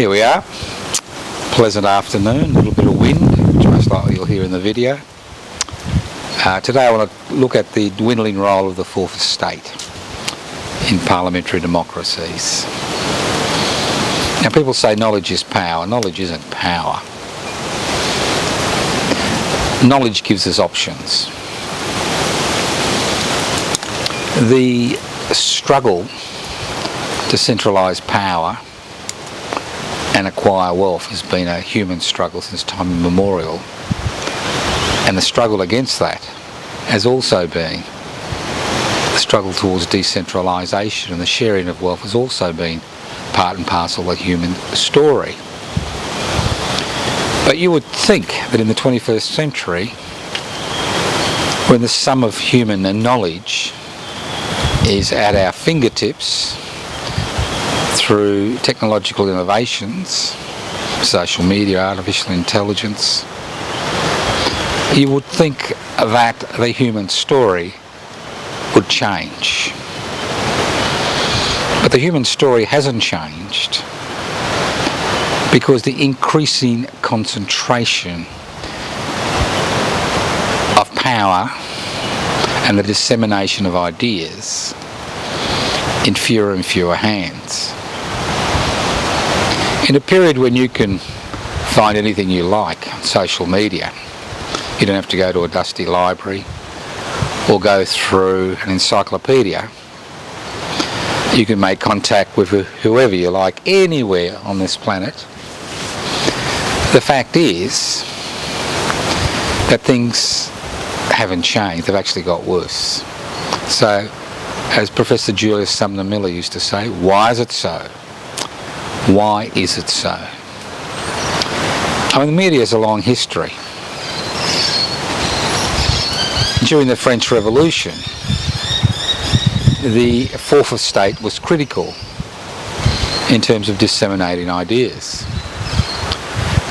Here we are, pleasant afternoon, a little bit of wind, which most likely you'll hear in the video. Today I want to look at the dwindling role of the fourth estate in parliamentary democracies. Now people say knowledge is power. Knowledge isn't power. Knowledge gives us options. The struggle to centralise power and acquire wealth has been a human struggle since time immemorial, and the struggle against that has also been the struggle towards decentralisation, and the sharing of wealth has also been part and parcel of the human story. But you would think that in the 21st century, when the sum of human knowledge is at our fingertips through technological innovations, social media, artificial intelligence, you would think that the human story would change. But the human story hasn't changed because the increasing concentration of power and the dissemination of ideas in fewer and fewer hands. In a period when you can find anything you like on social media, you don't have to go to a dusty library or go through an encyclopedia. You can make contact with whoever you like anywhere on this planet. The fact is that things haven't changed, they've actually got worse. So, as Professor Julius Sumner Miller used to say, why is it so? Why is it so? I mean, the media has a long history. During the French Revolution, the fourth estate was critical in terms of disseminating ideas.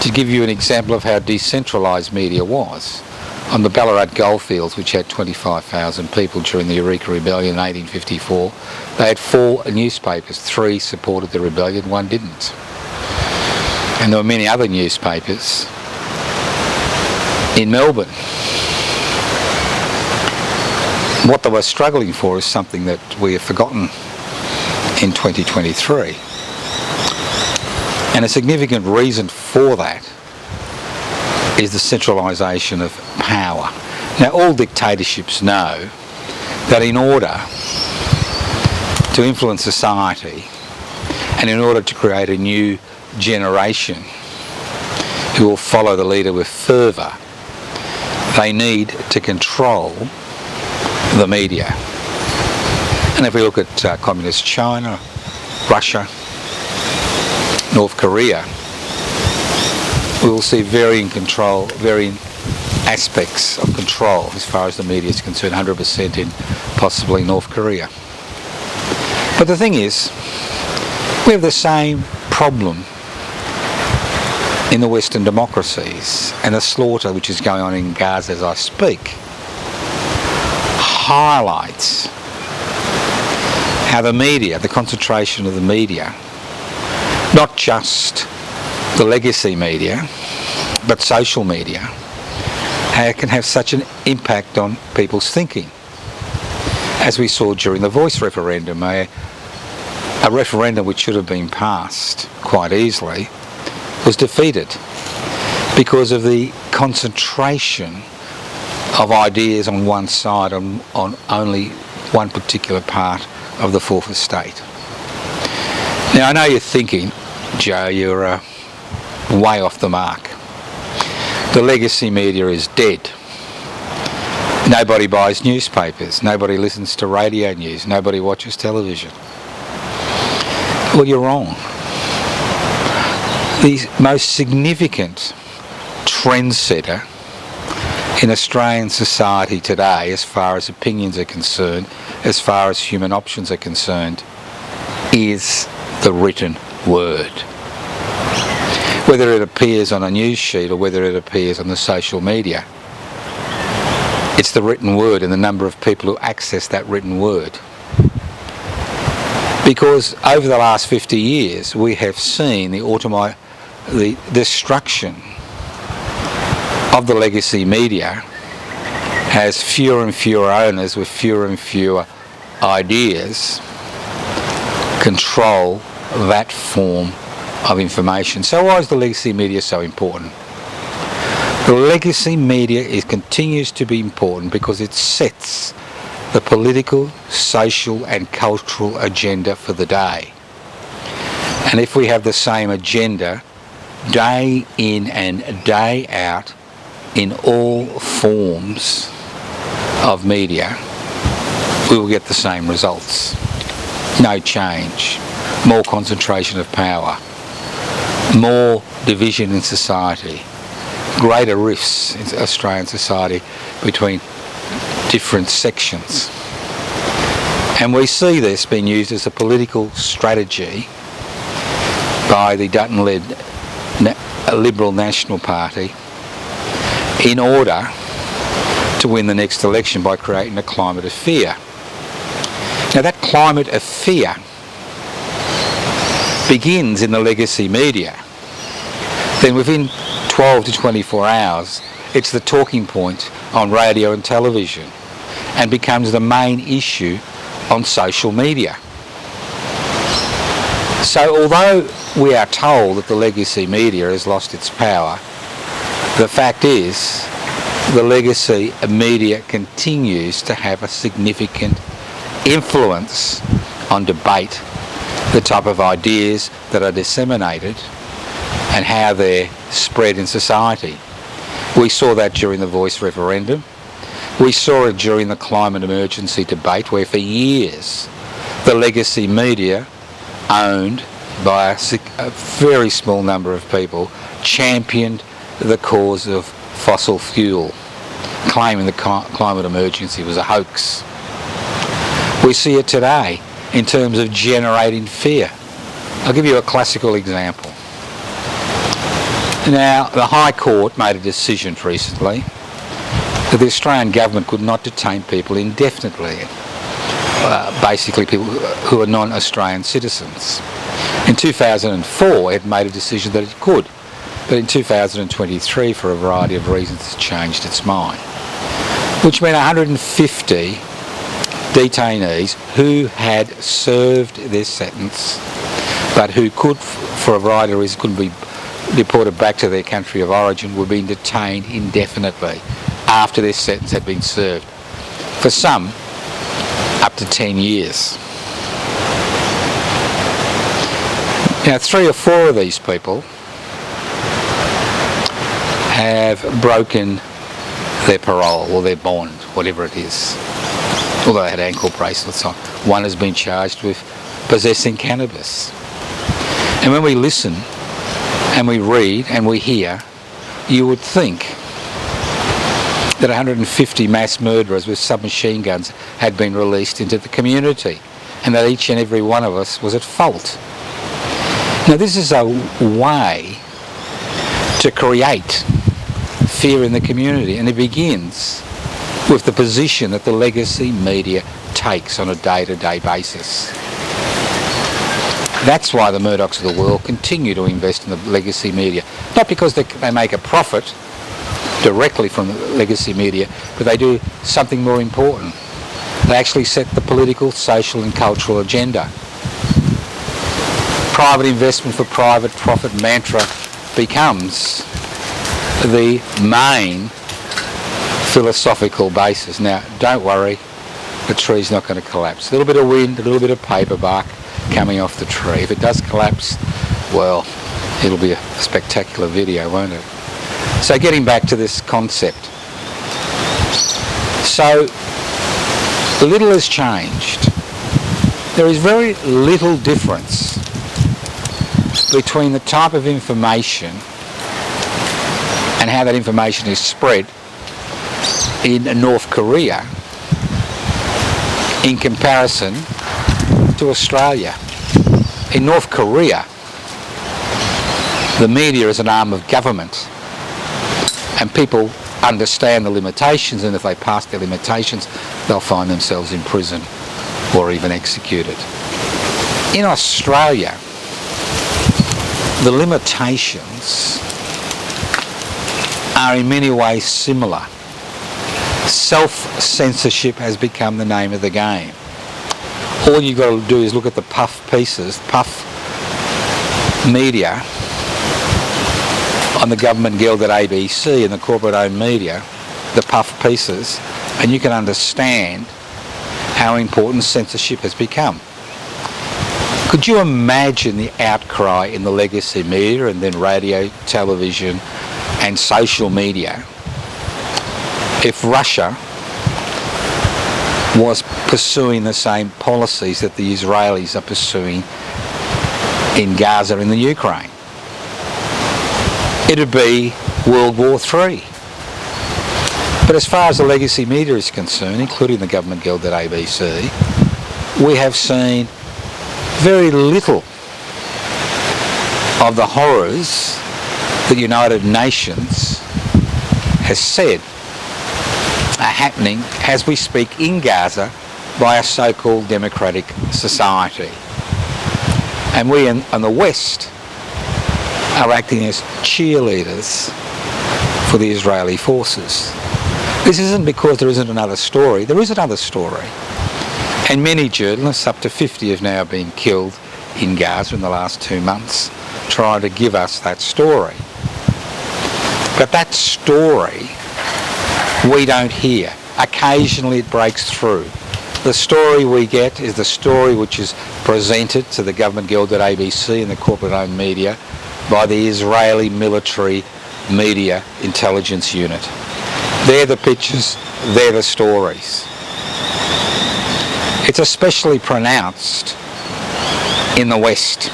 To give you an example of how decentralised media was, on the Ballarat goldfields, which had 25,000 people during the Eureka Rebellion in 1854, they had 4 newspapers. 3 supported the rebellion, 1 didn't. And there were many other newspapers in Melbourne. What they were struggling for is something that we have forgotten in 2023. And a significant reason for that is the centralisation of power. Now, all dictatorships know that in order to influence society and in order to create a new generation who will follow the leader with fervour, they need to control the media. And if we look at communist China, Russia, North Korea, we will see varying aspects of control as far as the media is concerned, 100% in possibly North Korea. But the thing is, we have the same problem in the Western democracies, and the slaughter which is going on in Gaza as I speak highlights how the media, the concentration of the media, not just the legacy media, but social media, how it can have such an impact on people's thinking. As we saw during the voice referendum, a referendum which should have been passed quite easily was defeated because of the concentration of ideas on one side, on only one particular part of the fourth estate. Now I know you're thinking, Joe, you're way off the mark. The legacy media is dead. Nobody buys newspapers, nobody listens to radio news, nobody watches television. Well, you're wrong. The most significant trendsetter in Australian society today, as far as opinions are concerned, as far as human options are concerned, is the written word. Whether it appears on a news sheet or whether it appears on the social media, it's the written word and the number of people who access that written word. Because over the last 50 years we have seen the destruction of the legacy media as fewer and fewer owners with fewer and fewer ideas control that form of information. So why is the legacy media so important? The legacy media continues to be important because it sets the political, social and cultural agenda for the day. And if we have the same agenda day in and day out in all forms of media, we will get the same results. No change, more concentration of power, more division in society, greater rifts in Australian society between different sections. And we see this being used as a political strategy by the Dutton-led Liberal National Party in order to win the next election by creating a climate of fear. Now that climate of fear begins in the legacy media. Then within 12 to 24 hours it's the talking point on radio and television and becomes the main issue on social media. So although we are told that the legacy media has lost its power, the fact is the legacy media continues to have a significant influence on debate, the type of ideas that are disseminated and how they're spread in society. We saw that during the Voice referendum. We saw it during the climate emergency debate, where for years the legacy media, owned by a very small number of people, championed the cause of fossil fuel, claiming the climate emergency was a hoax. We see it today in terms of generating fear. I'll give you a classical example. Now, the High Court made a decision recently that the Australian government could not detain people indefinitely, basically people who are non-Australian citizens. In 2004 it made a decision that it could, but in 2023 for a variety of reasons it's changed its mind, which meant 150 detainees who had served their sentence but who could, for a variety of reasons, couldn't be deported back to their country of origin, were being detained indefinitely after their sentence had been served. For some, up to 10 years. Now, 3 or 4 of these people have broken their parole or their bond, whatever it is, although they had ankle bracelets on. One has been charged with possessing cannabis. And when we listen and we read and we hear, you would think that 150 mass murderers with submachine guns had been released into the community and that each and every one of us was at fault. Now this is a way to create fear in the community, and it begins with the position that the legacy media takes on a day-to-day basis. That's why the Murdochs of the world continue to invest in the legacy media. Not because they make a profit directly from the legacy media, but they do something more important. They actually set the political, social and cultural agenda. Private investment for private profit mantra becomes the main philosophical basis. Now, don't worry, the tree's not going to collapse. A little bit of wind, a little bit of paper bark coming off the tree. If it does collapse, well, it'll be a spectacular video, won't it? So getting back to this concept. So little has changed. There is very little difference between the type of information and how that information is spread in North Korea in comparison to Australia. In North Korea, the media is an arm of government, and people understand the limitations, and if they pass their limitations, they'll find themselves in prison or even executed. In Australia, the limitations are in many ways similar. Self-censorship has become the name of the game. All you've got to do is look at the puff media on the government gilded ABC and the corporate-owned media, the puff pieces, and you can understand how important censorship has become. Could you imagine the outcry in the legacy media and then radio, television and social media if Russia was pursuing the same policies that the Israelis are pursuing in Gaza and the Ukraine? It would be World War III. But as far as the legacy media is concerned, including the government gilded ABC, we have seen very little of the horrors the United Nations has said are happening as we speak in Gaza by a so-called democratic society. And we in the West are acting as cheerleaders for the Israeli forces. This isn't because there isn't another story. There is another story. And many journalists, up to 50, have now been killed in Gaza in the last 2 months, trying to give us that story. But that story we don't hear. Occasionally it breaks through. The story we get is the story which is presented to the government gilded ABC and the corporate-owned media by the Israeli military media intelligence unit. They're the pictures, they're the stories. It's especially pronounced in the West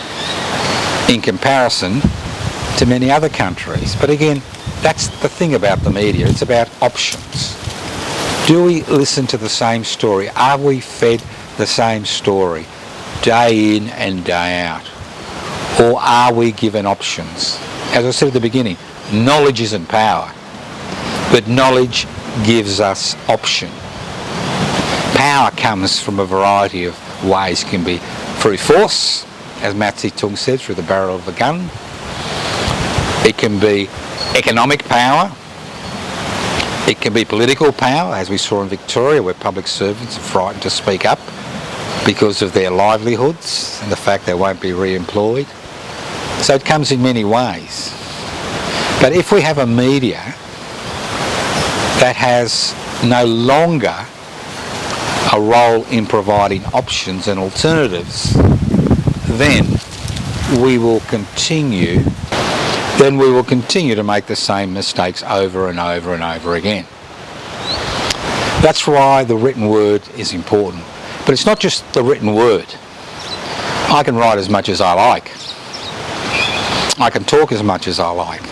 in comparison to many other countries. But again, that's the thing about the media. It's about options. Do we listen to the same story? Are we fed the same story day in and day out? Or are we given options? As I said at the beginning, knowledge isn't power, but knowledge gives us option. Power comes from a variety of ways. It can be through force, as Mao Zedong said, through the barrel of a gun. It can be economic power. It can be political power, as we saw in Victoria, where public servants are frightened to speak up because of their livelihoods and the fact they won't be re-employed. So it comes in many ways. But if we have a media that has no longer a role in providing options and alternatives, then we will continue to make the same mistakes over and over and over again. That's why the written word is important. But it's not just the written word. I can write as much as I like. I can talk as much as I like.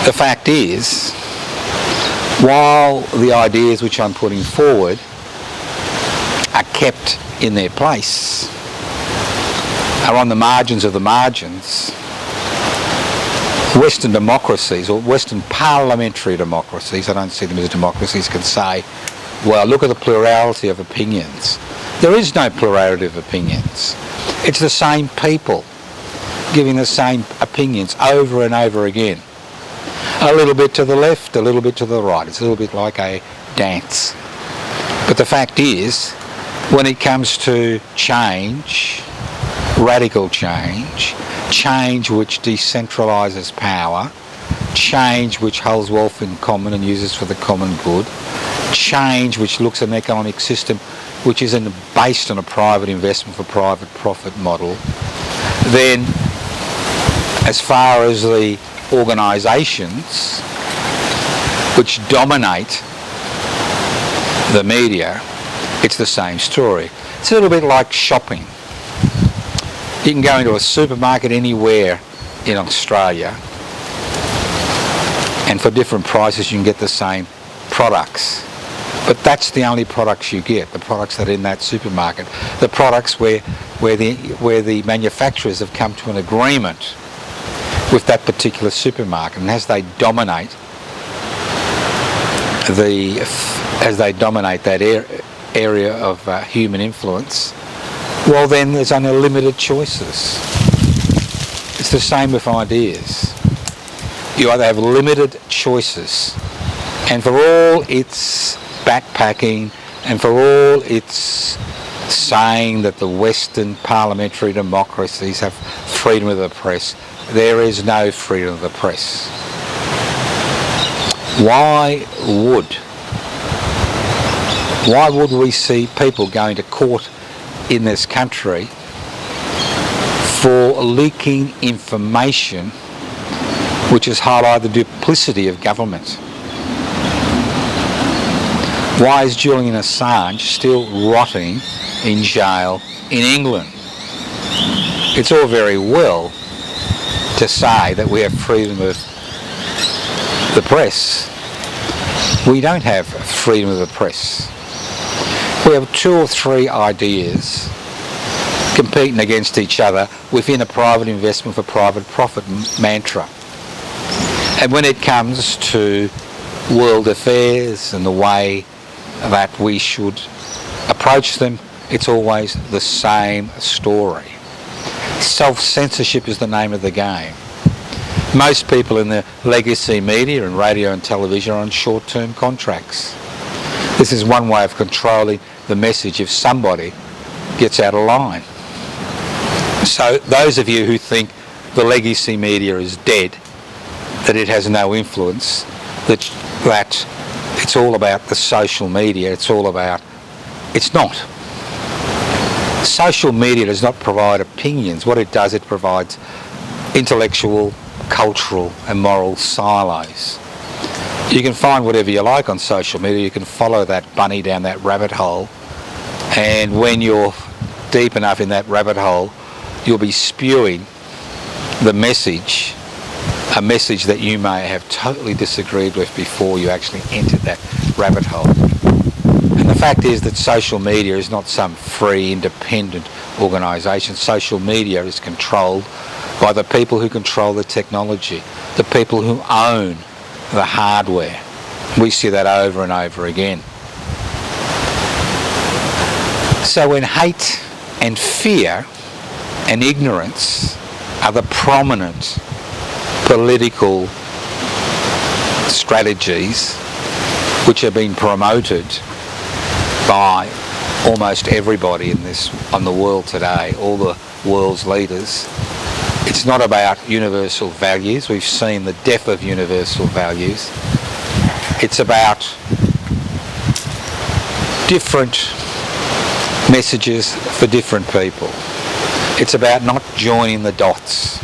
The fact is, while the ideas which I'm putting forward are kept in their place, are on the margins of the margins, Western democracies, or Western parliamentary democracies, I don't see them as democracies, can say, well, look at the plurality of opinions. There is no plurality of opinions. It's the same people giving the same opinions over and over again. A little bit to the left, a little bit to the right. It's a little bit like a dance. But the fact is, when it comes to change, radical change, change which decentralises power, change which holds wealth in common and uses for the common good, change which looks at an economic system which isn't based on a private investment for private profit model, then as far as the organisations which dominate the media, it's the same story. It's a little bit like shopping. You can go into a supermarket anywhere in Australia and for different prices you can get the same products. But that's the only products you get, the products that are in that supermarket. The products where the manufacturers have come to an agreement with that particular supermarket, and as they dominate that area of human influence, well then there's only limited choices. It's the same with ideas. You either have limited choices, and for all its backpacking and for all its saying that the Western parliamentary democracies have freedom of the press, there is no freedom of the press. Why would we see people going to court in this country for leaking information which has highlighted the duplicity of government? Why is Julian Assange still rotting in jail in England? It's all very well to say that we have freedom of the press. We don't have freedom of the press. We have 2 or 3 ideas competing against each other within a private investment for private profit mantra. And when it comes to world affairs and the way that we should approach them, it's always the same story. Self-censorship is the name of the game. Most people in the legacy media and radio and television are on short-term contracts. This is one way of controlling the message if somebody gets out of line. So those of you who think the legacy media is dead, that it has no influence, that it's all about the social media, it's not. Social media does not provide opinions. What it does, it provides intellectual, cultural and moral silos. You can find whatever you like on social media. You can follow that bunny down that rabbit hole, and when you're deep enough in that rabbit hole, you'll be spewing the message, a message that you may have totally disagreed with before you actually entered that rabbit hole. And the fact is that social media is not some free, independent organisation. Social media is controlled by the people who control the technology, the people who own the hardware. We see that over and over again. So when hate and fear and ignorance are the prominent political strategies which have been promoted by almost everybody on the world today, all the world's leaders, it's not about universal values. We've seen the death of universal values. It's about different messages for different people. It's about not joining the dots.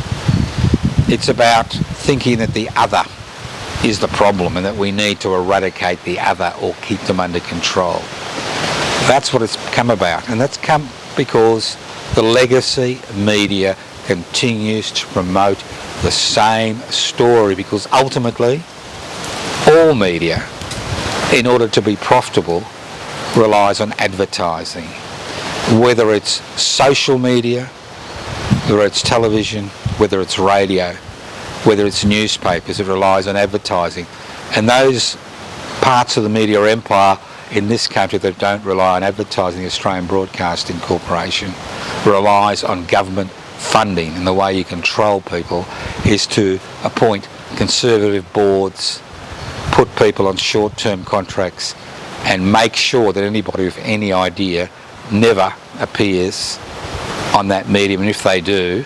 It's about thinking that the other is the problem and that we need to eradicate the other or keep them under control. That's what it's come about, and that's come because the legacy media continues to promote the same story, because ultimately all media, in order to be profitable, relies on advertising. Whether it's social media, whether it's television, whether it's radio, whether it's newspapers, it relies on advertising. And those parts of the media empire in this country that don't rely on advertising, the Australian Broadcasting Corporation, relies on government funding, and the way you control people is to appoint conservative boards, put people on short-term contracts, and make sure that anybody with any idea never appears on that medium, and if they do,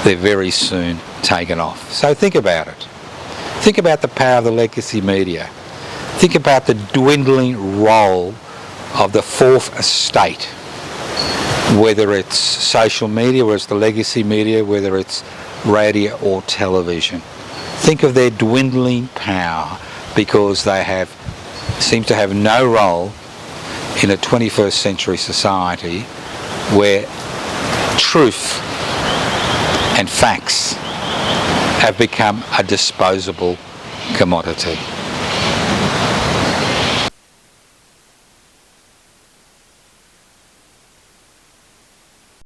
they're very soon taken off. So think about it. Think about the power of the legacy media. Think about the dwindling role of the fourth estate, whether it's social media, whether it's the legacy media, whether it's radio or television. Think of their dwindling power, because they seem to have no role in a 21st century society where truth and facts have become a disposable commodity.